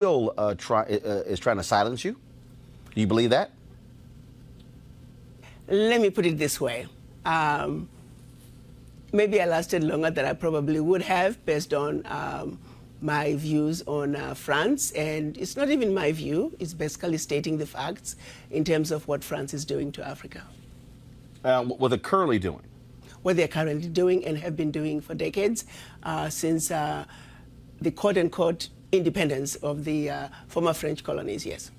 still is trying to silence you? Do you believe that? Let me put it this way. Maybe I lasted longer than I probably would have based on my views on France. And it's not even my view. It's basically stating the facts in terms of what France is doing to Africa. What they're currently doing? What they're currently doing and have been doing for decades since the quote-unquote independence of the former French colonies, yes.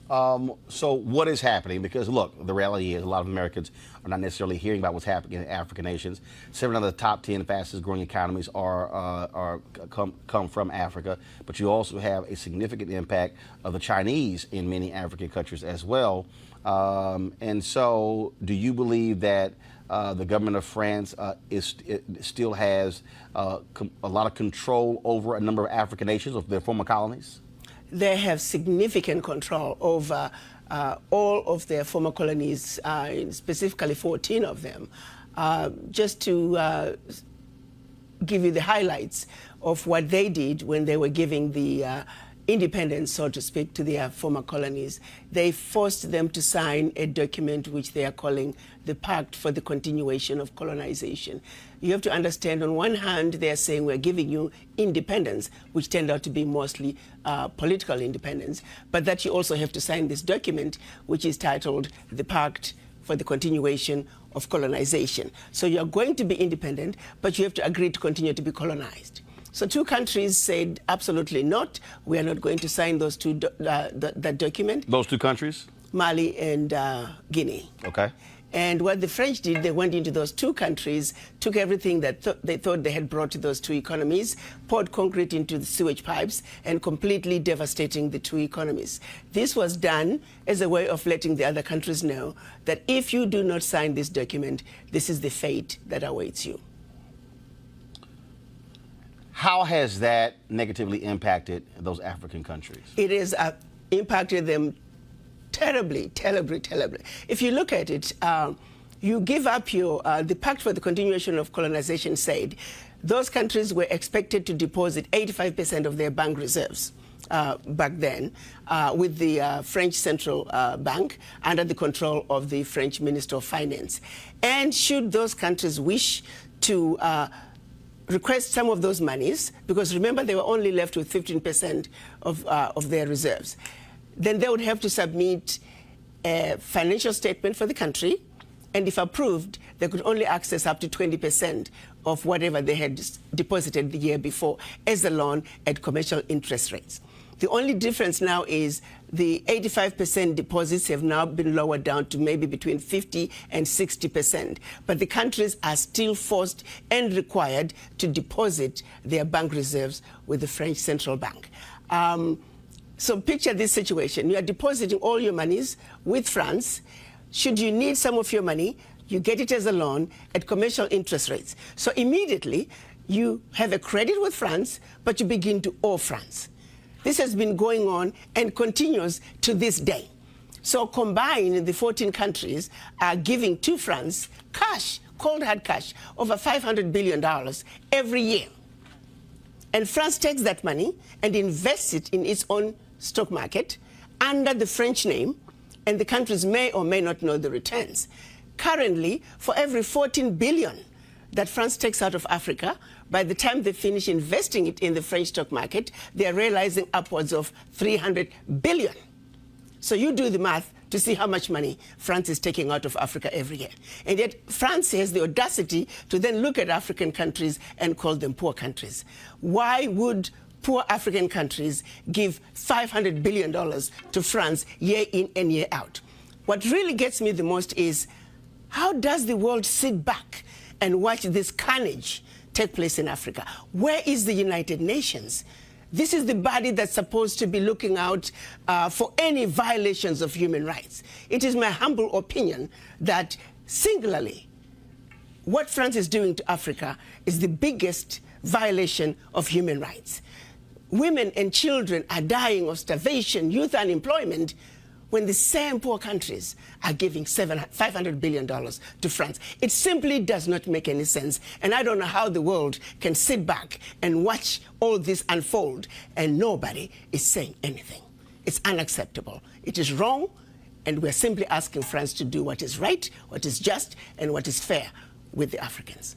So what is happening? Because look, the reality is a lot of Americans are not necessarily hearing about what's happening in African nations. 7 of the top 10 fastest growing economies come from Africa, but you also have a significant impact of the Chinese in many African countries as well. And so do you believe that the government of France still has a lot of control over a number of African nations, of their former colonies? They have significant control over all of their former colonies, specifically 14 of them. Just to give you the highlights of what they did when they were giving the independence, so to speak, to their former colonies. They forced them to sign a document which they are calling the Pact for the Continuation of Colonization. You have to understand, on one hand, they are saying we're giving you independence, which turned out to be mostly political independence, but that you also have to sign this document, which is titled the Pact for the Continuation of Colonization. So you're going to be independent, but you have to agree to continue to be colonized. So 2 countries said absolutely not. We are not going to sign those that document. Those 2 countries? Mali and Guinea. Okay. And what the French did, they went into those 2 countries, took everything that they thought they had brought to those 2 economies, poured concrete into the sewage pipes, and completely devastating the 2 economies. This was done as a way of letting the other countries know that if you do not sign this document, this is the fate that awaits you. How has that negatively impacted those African countries? It has impacted them terribly, terribly, terribly. If you look at it, you give up your, the Pact for the Continuation of Colonization said those countries were expected to deposit 85% of their bank reserves back then with the French Central Bank under the control of the French Minister of Finance. And should those countries wish to request some of those monies, because remember they were only left with 15% of their reserves, then they would have to submit a financial statement for the country, and if approved, they could only access up to 20% of whatever they had deposited the year before as a loan at commercial interest rates. The only difference now is the 85% deposits have now been lowered down to maybe between 50 and 60%. But the countries are still forced and required to deposit their bank reserves with the French Central Bank. So picture this situation. You are depositing all your monies with France. Should you need some of your money, you get it as a loan at commercial interest rates. So immediately you have a credit with France, but you begin to owe France. This has been going on and continues to this day. So combined, the 14 countries are giving to France cash, cold hard cash, over $500 billion every year. And France takes that money and invests it in its own stock market under the French name, and the countries may or may not know the returns. Currently, for every 14 billion that France takes out of Africa, by the time they finish investing it in the French stock market, they are realizing upwards of 300 billion. So you do the math to see how much money France is taking out of Africa every year. And yet France has the audacity to then look at African countries and call them poor countries. Why would poor African countries give $500 billion to France year in and year out? What really gets me the most is, how does the world sit back and watch this carnage take place in Africa? Where is the United Nations? This is the body that's supposed to be looking out for any violations of human rights. It is my humble opinion that singularly, what France is doing to Africa is the biggest violation of human rights. Women and children are dying of starvation, youth unemployment, when the same poor countries are giving $500 billion to France. It simply does not make any sense. And I don't know how the world can sit back and watch all this unfold and nobody is saying anything. It's unacceptable. It is wrong, and we're simply asking France to do what is right, what is just, and what is fair with the Africans.